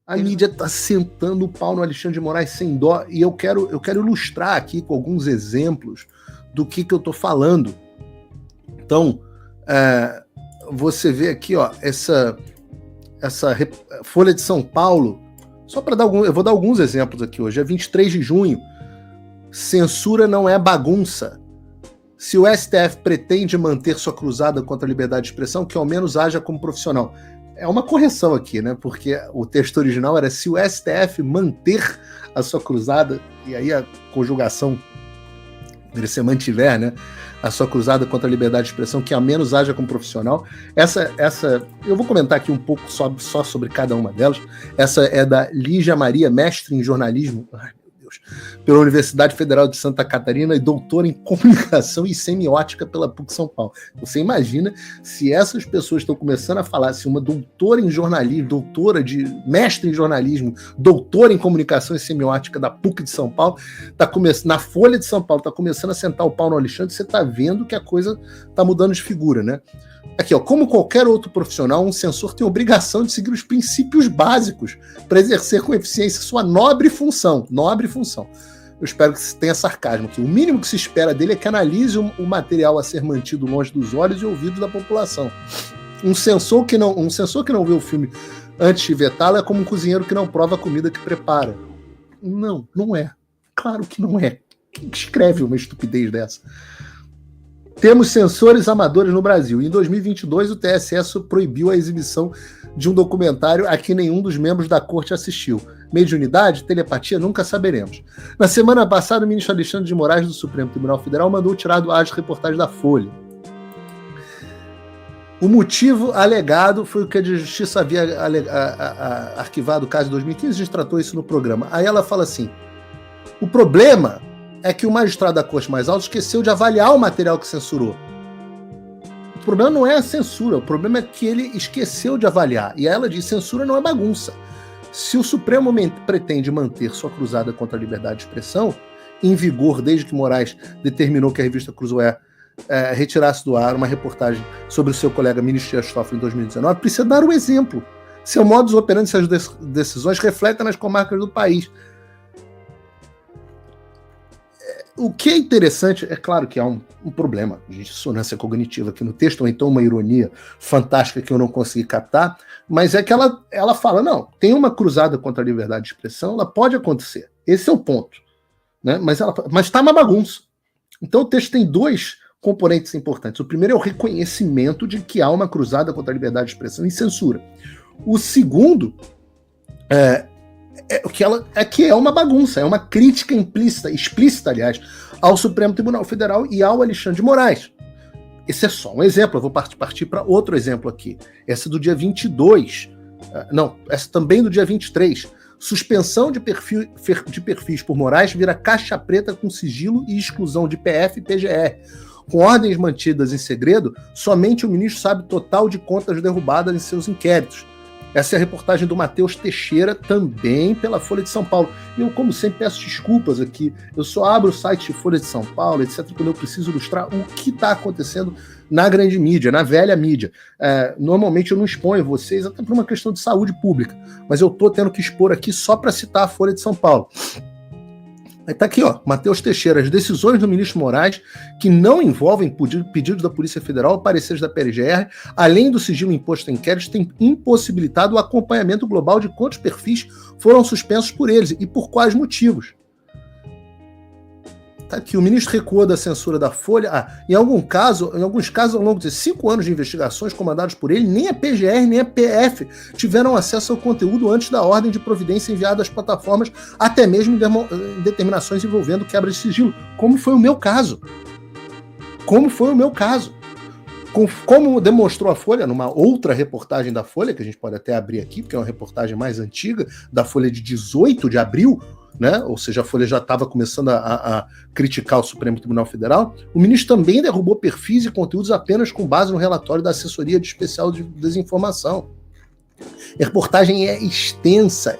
A mídia está sentando o pau no Alexandre de Moraes sem dó, e eu quero ilustrar aqui com alguns exemplos do que eu estou falando. Então, você vê aqui, ó, essa Folha de São Paulo, só para dar eu vou dar alguns exemplos aqui hoje. É 23 de junho, censura não é bagunça. Se o STF pretende manter sua cruzada contra a liberdade de expressão, que ao menos haja como profissional. É uma correção aqui, né? Porque o texto original era se o STF manter a sua cruzada, e aí a conjugação deveria ser mantiver, né? A sua cruzada contra a liberdade de expressão, que ao menos haja como profissional. Essa eu vou comentar aqui um pouco só sobre cada uma delas. Essa é da Lígia Maria, mestre em jornalismo, pela Universidade Federal de Santa Catarina e doutora em comunicação e semiótica pela PUC São Paulo. Você imagina se essas pessoas estão começando a falar, se uma doutora em jornalismo, mestre em jornalismo, doutora em comunicação e semiótica da PUC de São Paulo, na Folha de São Paulo, está começando a sentar o pau no Alexandre, você está vendo que a coisa está mudando de figura, né? Aqui, ó, como qualquer outro profissional, um censor tem obrigação de seguir os princípios básicos para exercer com eficiência sua nobre função. Eu espero que tenha sarcasmo aqui. O mínimo que se espera dele é que analise o material a ser mantido longe dos olhos e ouvidos da população. Um censor que não vê o filme antes de vetá-lo é como um cozinheiro que não prova a comida que prepara. Não é. Claro que não é. Quem escreve uma estupidez dessa? Temos censores amadores no Brasil. Em 2022, o TSE proibiu a exibição de um documentário a que nenhum dos membros da corte assistiu. Mediunidade, telepatia, nunca saberemos. Na semana passada, o ministro Alexandre de Moraes, do Supremo Tribunal Federal, mandou tirar do ar as reportagens da Folha. O motivo alegado foi o que a Justiça havia arquivado o caso de 2015, a gente tratou isso no programa. Aí ela fala assim, o problema é que o magistrado da Corte mais alta esqueceu de avaliar o material que censurou. O problema não é a censura, o problema é que ele esqueceu de avaliar. E ela diz, censura não é bagunça. Se o Supremo pretende manter sua cruzada contra a liberdade de expressão, em vigor desde que Moraes determinou que a revista Cruzoé retirasse do ar uma reportagem sobre o seu colega ministro Dias Toffoli em 2019, precisa dar um exemplo. Seu modus operandi, suas decisões refletem nas comarcas do país. O que é interessante, é claro que há um problema de dissonância cognitiva aqui no texto, ou então uma ironia fantástica que eu não consegui captar, mas é que ela fala, não, tem uma cruzada contra a liberdade de expressão, ela pode acontecer. Esse é o ponto. Né? Mas está uma bagunça. Então o texto tem dois componentes importantes. O primeiro é o reconhecimento de que há uma cruzada contra a liberdade de expressão e censura. O segundo que é uma bagunça, é uma crítica explícita, aliás, ao Supremo Tribunal Federal e ao Alexandre de Moraes. Esse é só um exemplo, eu vou partir para outro exemplo aqui. Essa do dia 22, essa também do dia 23. Suspensão de perfis por Moraes vira caixa preta com sigilo e exclusão de PF e PGR. Com ordens mantidas em segredo, somente o ministro sabe o total de contas derrubadas em seus inquéritos. Essa é a reportagem do Matheus Teixeira, também pela Folha de São Paulo. E eu, como sempre, peço desculpas aqui. Eu só abro o site Folha de São Paulo, etc., quando eu preciso ilustrar o que está acontecendo na grande mídia, na velha mídia. Normalmente eu não exponho vocês, até por uma questão de saúde pública, mas eu estou tendo que expor aqui só para citar a Folha de São Paulo. Aí tá aqui, ó, Matheus Teixeira, as decisões do ministro Moraes que não envolvem pedidos da Polícia Federal ou pareceres da PGR, além do sigilo imposto em inquéritos, têm impossibilitado o acompanhamento global de quantos perfis foram suspensos por eles e por quais motivos. Tá aqui, o ministro recuou da censura da Folha. Em alguns casos, ao longo de 5 anos de investigações comandadas por ele, nem a PGR nem a PF tiveram acesso ao conteúdo antes da ordem de providência enviada às plataformas, até mesmo em determinações envolvendo quebra de sigilo, como foi o meu caso. Como demonstrou a Folha, numa outra reportagem da Folha, que a gente pode até abrir aqui, porque é uma reportagem mais antiga, da Folha de 18 de abril, né? Ou seja, a Folha já estava começando a criticar o Supremo Tribunal Federal, o ministro também derrubou perfis e conteúdos apenas com base no relatório da Assessoria Especial de Desinformação. A reportagem é extensa.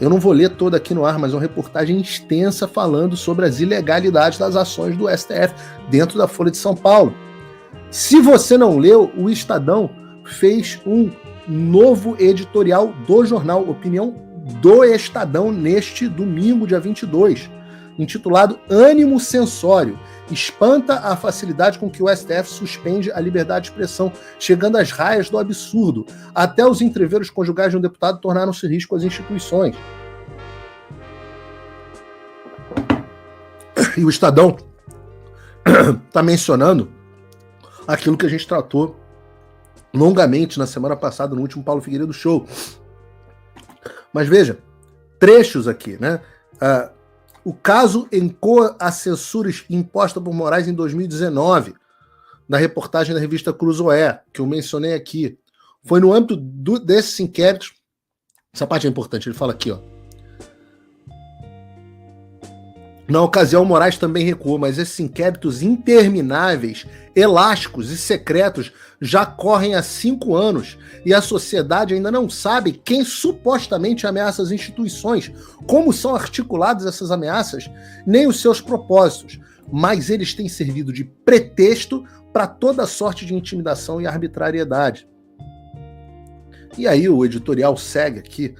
Eu não vou ler toda aqui no ar, mas é uma reportagem extensa falando sobre as ilegalidades das ações do STF dentro da Folha de São Paulo. Se você não leu, o Estadão fez novo editorial do jornal Opinião do Estadão neste domingo, dia 22, intitulado Ânimo Censório. Espanta a facilidade com que o STF suspende a liberdade de expressão, chegando às raias do absurdo. Até os entreveros conjugais de um deputado tornaram-se risco às instituições. E o Estadão está mencionando aquilo que a gente tratou longamente na semana passada, no último Paulo Figueiredo Show. Mas veja, trechos aqui, né? O caso ecoa a censura imposta por Moraes em 2019, na reportagem da revista Cruzoé, que eu mencionei aqui. Foi no âmbito desses inquéritos. Essa parte é importante, ele fala aqui, ó. Na ocasião, Moraes também recuou, mas esses inquéritos intermináveis, elásticos e secretos já correm há 5 anos e a sociedade ainda não sabe quem supostamente ameaça as instituições, como são articuladas essas ameaças, nem os seus propósitos, mas eles têm servido de pretexto para toda sorte de intimidação e arbitrariedade. E aí o editorial segue aqui,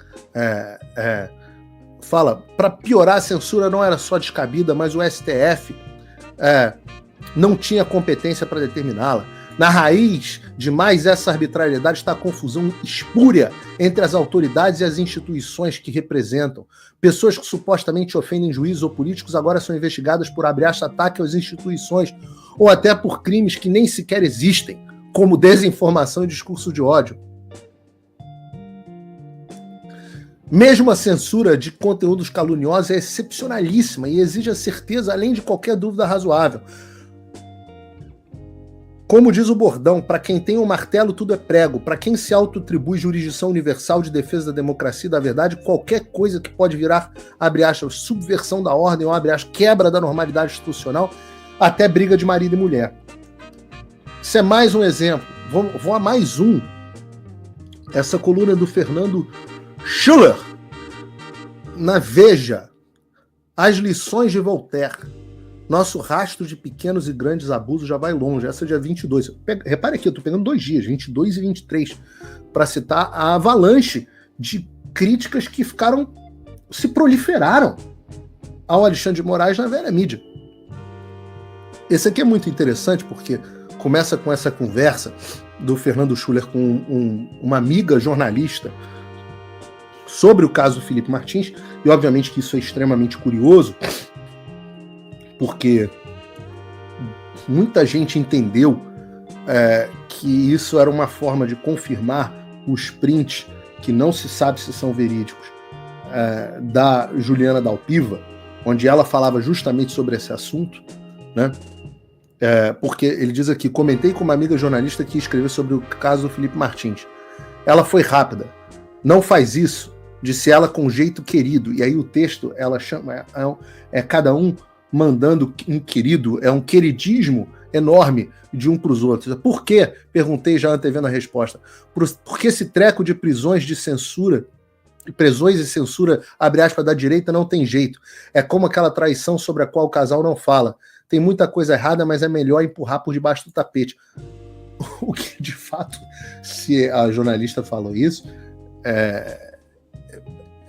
fala, para piorar, a censura não era só descabida, mas o STF não tinha competência para determiná-la. Na raiz de mais essa arbitrariedade está a confusão espúria entre as autoridades e as instituições que representam. Pessoas que supostamente ofendem juízes ou políticos agora são investigadas por ataque às instituições ou até por crimes que nem sequer existem, como desinformação e discurso de ódio. Mesmo a censura de conteúdos caluniosos é excepcionalíssima e exige a certeza além de qualquer dúvida razoável. Como diz o bordão, para quem tem um martelo tudo é prego, para quem se autoatribui jurisdição universal de defesa da democracia e da verdade, qualquer coisa que pode virar, abre aspas, subversão da ordem ou abre aspas, quebra da normalidade institucional, até briga de marido e mulher. Isso é mais um exemplo. Vou a mais um. Essa coluna do Fernando Schuller, na Veja, as lições de Voltaire. Nosso rastro de pequenos e grandes abusos já vai longe. Essa é dia 22. Repare aqui, eu estou pegando 2 dias, 22 e 23, para citar a avalanche de críticas que se proliferaram ao Alexandre de Moraes na velha mídia. Esse aqui é muito interessante porque começa com essa conversa do Fernando Schuller com uma amiga jornalista sobre o caso do Felipe Martins, e obviamente que isso é extremamente curioso, porque muita gente entendeu que isso era uma forma de confirmar os prints, que não se sabe se são verídicos, da Juliana Dalpiva, onde ela falava justamente sobre esse assunto, né? Porque ele diz aqui, comentei com uma amiga jornalista que escreveu sobre o caso do Felipe Martins. Ela foi rápida. Não faz isso, disse ela com jeito querido. E aí o texto, ela chama, cada um mandando um querido, é um queridismo enorme de um para os outros. Por quê? Perguntei já antevendo a resposta. Porque esse treco de prisões de censura, prisões e censura, abre aspas, da direita não tem jeito. É como aquela traição sobre a qual o casal não fala. Tem muita coisa errada, mas é melhor empurrar por debaixo do tapete. O que, de fato, se a jornalista falou isso,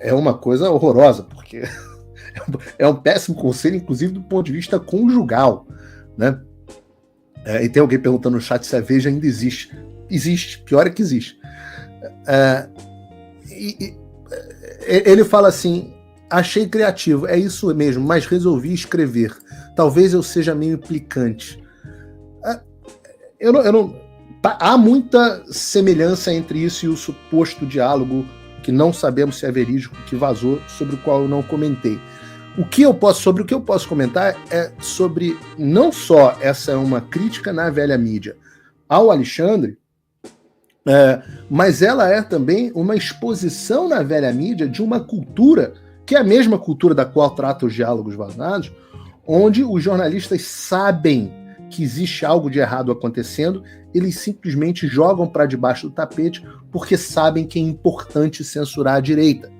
é uma coisa horrorosa, porque é um péssimo conselho, inclusive do ponto de vista conjugal, né? E tem alguém perguntando no chat se a Veja ainda existe. Existe, pior é que existe. Ele fala assim, achei criativo, é isso mesmo, mas resolvi escrever. Talvez eu seja meio implicante. Há muita semelhança entre isso e o suposto diálogo que não sabemos se é verídico, que vazou, sobre o qual eu não comentei. Sobre o que eu posso comentar é sobre, não só essa é uma crítica na velha mídia ao Alexandre, mas ela é também uma exposição na velha mídia de uma cultura, que é a mesma cultura da qual trata os diálogos vazados, onde os jornalistas sabem que existe algo de errado acontecendo, eles simplesmente jogam para debaixo do tapete porque sabem que é importante censurar a direita.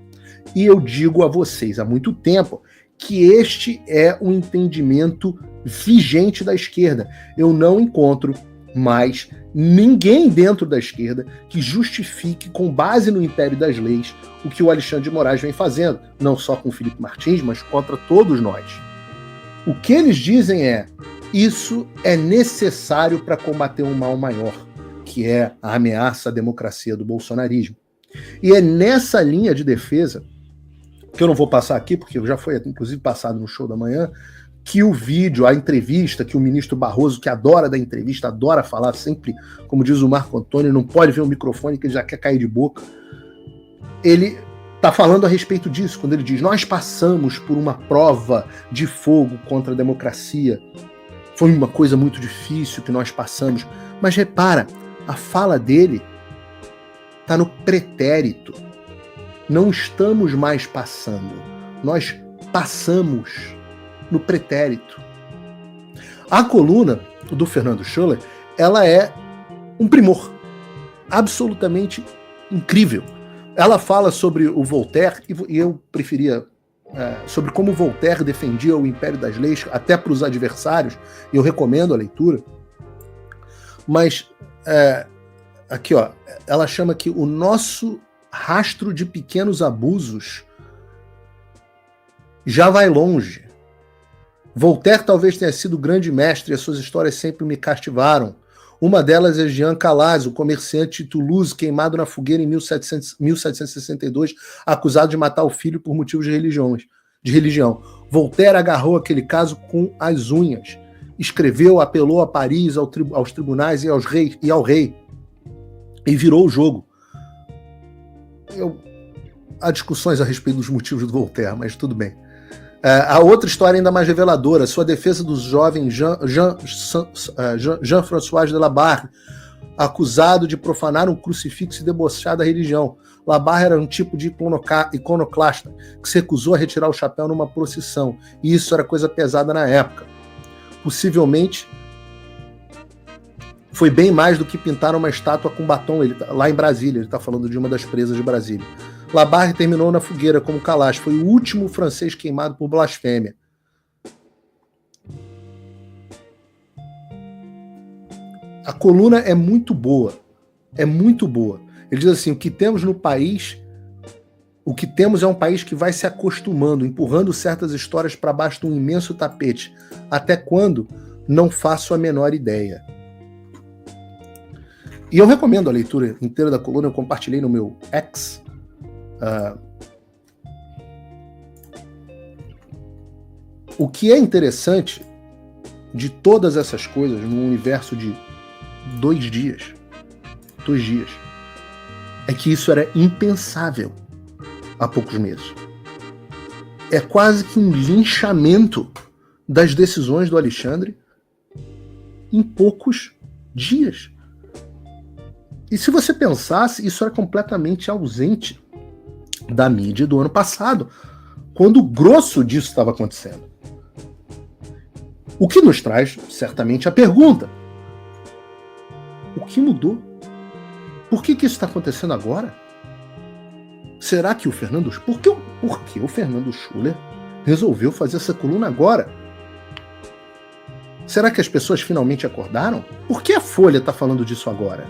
E eu digo a vocês há muito tempo que este é o entendimento vigente da esquerda. Eu não encontro mas ninguém dentro da esquerda que justifique, com base no império das leis, o que o Alexandre de Moraes vem fazendo, não só com o Felipe Martins, mas contra todos nós. O que eles dizem é: isso é necessário para combater um mal maior, que é a ameaça à democracia do bolsonarismo. E é nessa linha de defesa, que eu não vou passar aqui, porque já foi inclusive passado no show da manhã, que o vídeo, a entrevista, que o ministro Barroso, que adora dar entrevista, adora falar sempre, como diz o Marco Antônio, não pode ver o microfone que ele já quer cair de boca, ele está falando a respeito disso, quando ele diz: nós passamos por uma prova de fogo contra a democracia, foi uma coisa muito difícil que nós passamos. Mas repara, a fala dele está no pretérito. Não estamos mais passando, nós passamos no pretérito. A coluna do Fernando Schuller, ela é um primor, absolutamente incrível. Ela fala sobre o Voltaire, e eu preferia sobre como Voltaire defendia o império das leis, até para os adversários, e eu recomendo a leitura. Mas aqui, ó, ela chama que o nosso rastro de pequenos abusos já vai longe. Voltaire talvez tenha sido grande mestre e as suas histórias sempre me cativaram. Uma delas é Jean Calas, o comerciante de Toulouse, queimado na fogueira em 1762, acusado de matar o filho por motivos de religião. Voltaire agarrou aquele caso com as unhas. Escreveu, apelou a Paris, aos tribunais e ao rei. E virou o jogo. Há discussões a respeito dos motivos do Voltaire, mas tudo bem. A outra história ainda mais reveladora, sua defesa dos jovens Jean-François de Labarre, acusado de profanar um crucifixo e debochar da religião. Labarre era um tipo de iconoclasta que se recusou a retirar o chapéu numa procissão, e isso era coisa pesada na época. Possivelmente foi bem mais do que pintar uma estátua com batom lá em Brasília. Ele está falando de uma das presas de Brasília. Labarre terminou na fogueira como Calas. Foi o último francês queimado por blasfêmia. A coluna é muito boa. É muito boa. Ele diz assim: o que temos no país, o que temos é um país que vai se acostumando, empurrando certas histórias para baixo de um imenso tapete. Até quando? Não faço a menor ideia. E eu recomendo a leitura inteira da coluna, eu compartilhei no meu X. O que é interessante de todas essas coisas num universo de 2 dias, é que isso era impensável há poucos meses. É quase que um linchamento das decisões do Alexandre em poucos dias. E se você pensasse, isso era completamente ausente da mídia do ano passado, quando o grosso disso estava acontecendo. O que nos traz, certamente, a pergunta: o que mudou? Por que isso está acontecendo agora? Será que o Fernando... Por que o Fernando Schuller resolveu fazer essa coluna agora? Será que as pessoas finalmente acordaram? Por que a Folha está falando disso agora?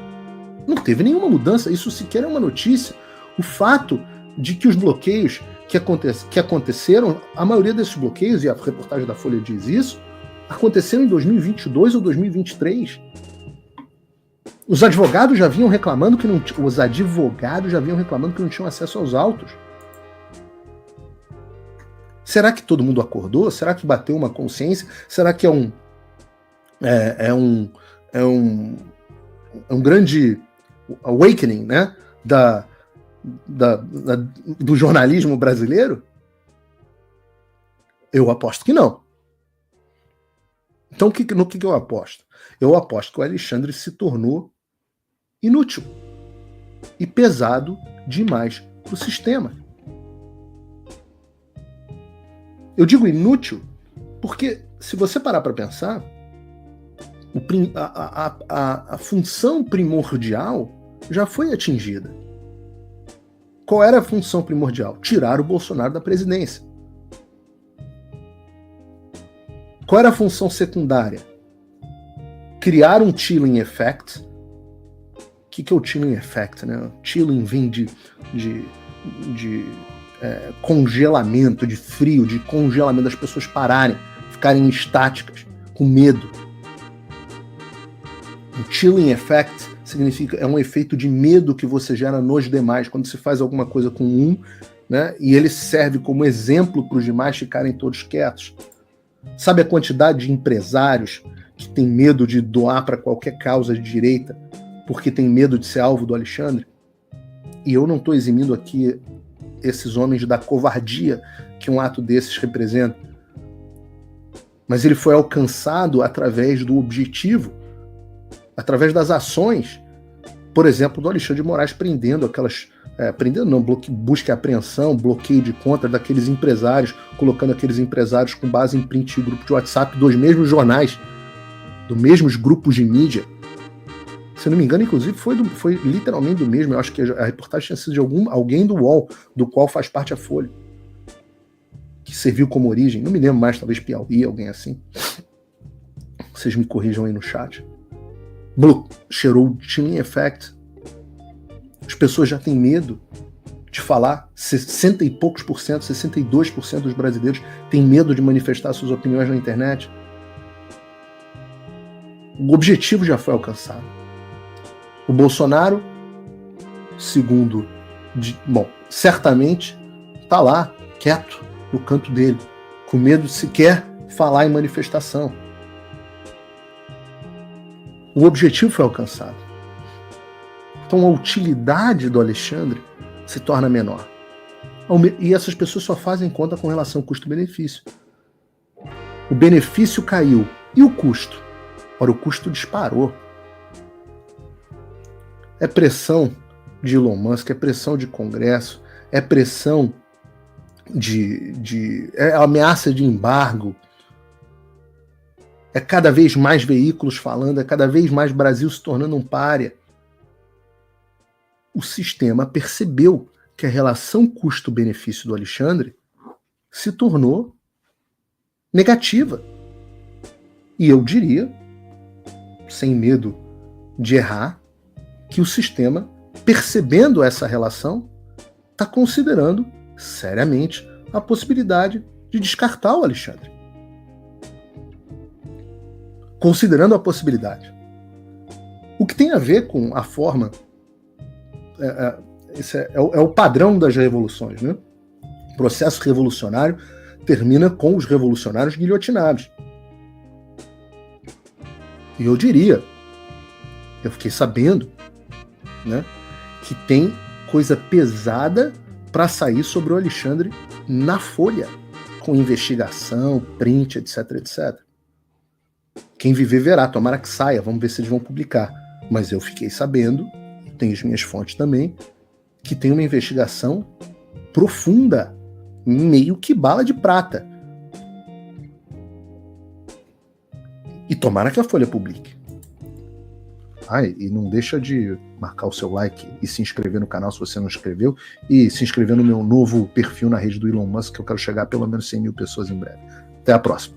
Não teve nenhuma mudança, isso sequer é uma notícia. O fato de que os bloqueios que aconteceram, a maioria desses bloqueios, e a reportagem da Folha diz isso, aconteceram em 2022 ou 2023. Os advogados já vinham reclamando que não tinham acesso aos autos. Será que todo mundo acordou? Será que bateu uma consciência? Será que é um grande awakening, né, do jornalismo brasileiro? Eu aposto que não. Então, no que eu aposto? Eu aposto que o Alexandre se tornou inútil e pesado demais para o sistema. Eu digo inútil porque, se você parar para pensar, a função primordial já foi atingida. Qual era a função primordial? Tirar o Bolsonaro da presidência. Qual era a função secundária? criar um chilling effect. O que é o chilling effect? Né? Chilling vem de congelamento, de frio, de congelamento, das pessoas pararem, ficarem estáticas, com medo. O chilling effect é um efeito de medo que você gera nos demais, quando se faz alguma coisa com um, né, e ele serve como exemplo para os demais ficarem todos quietos. Sabe a quantidade de empresários que tem medo de doar para qualquer causa de direita, porque tem medo de ser alvo do Alexandre? E eu não estou eximindo aqui esses homens da covardia que um ato desses representa. Mas ele foi alcançado através do objetivo, através das ações, por exemplo, do Alexandre de Moraes prendendo aquelas... busca e apreensão, bloqueio de conta daqueles empresários, colocando aqueles empresários com base em print e grupo de WhatsApp dos mesmos jornais, dos mesmos grupos de mídia. Se não me engano, inclusive, foi literalmente do mesmo. Eu acho que a reportagem tinha sido de alguém do UOL, do qual faz parte a Folha, que serviu como origem. Não me lembro mais, talvez Piauí, alguém assim. Vocês me corrijam aí no chat. Cheirou o chilling effect. As pessoas já têm medo de falar. 60 e poucos por cento, 62% dos brasileiros têm medo de manifestar suas opiniões na internet. O objetivo já foi alcançado. O Bolsonaro, segundo... certamente está lá, quieto, no canto dele, com medo de sequer falar em manifestação. O objetivo foi alcançado. Então a utilidade do Alexandre se torna menor. E essas pessoas só fazem conta com relação ao custo-benefício. O benefício caiu. E o custo? Ora, o custo disparou. É pressão de Elon Musk, é pressão de Congresso, é pressão é ameaça de embargo. É cada vez mais veículos falando, é cada vez mais Brasil se tornando um pária. O sistema percebeu que a relação custo-benefício do Alexandre se tornou negativa. E eu diria, sem medo de errar, que o sistema, percebendo essa relação, está considerando seriamente a possibilidade de descartar o Alexandre. Considerando a possibilidade. O que tem a ver com a forma... Esse é o padrão das revoluções, né? O processo revolucionário termina com os revolucionários guilhotinados. E eu diria, eu fiquei sabendo, né, que tem coisa pesada para sair sobre o Alexandre na Folha, com investigação, print, etc, etc. Quem viver verá, tomara que saia, vamos ver se eles vão publicar. Mas eu fiquei sabendo, tenho as minhas fontes também, que tem uma investigação profunda, meio que bala de prata. E tomara que a Folha publique. E não deixa de marcar o seu like e se inscrever no canal se você não inscreveu, e se inscrever no meu novo perfil na rede do Elon Musk, que eu quero chegar a pelo menos 100 mil pessoas em breve. Até a próxima.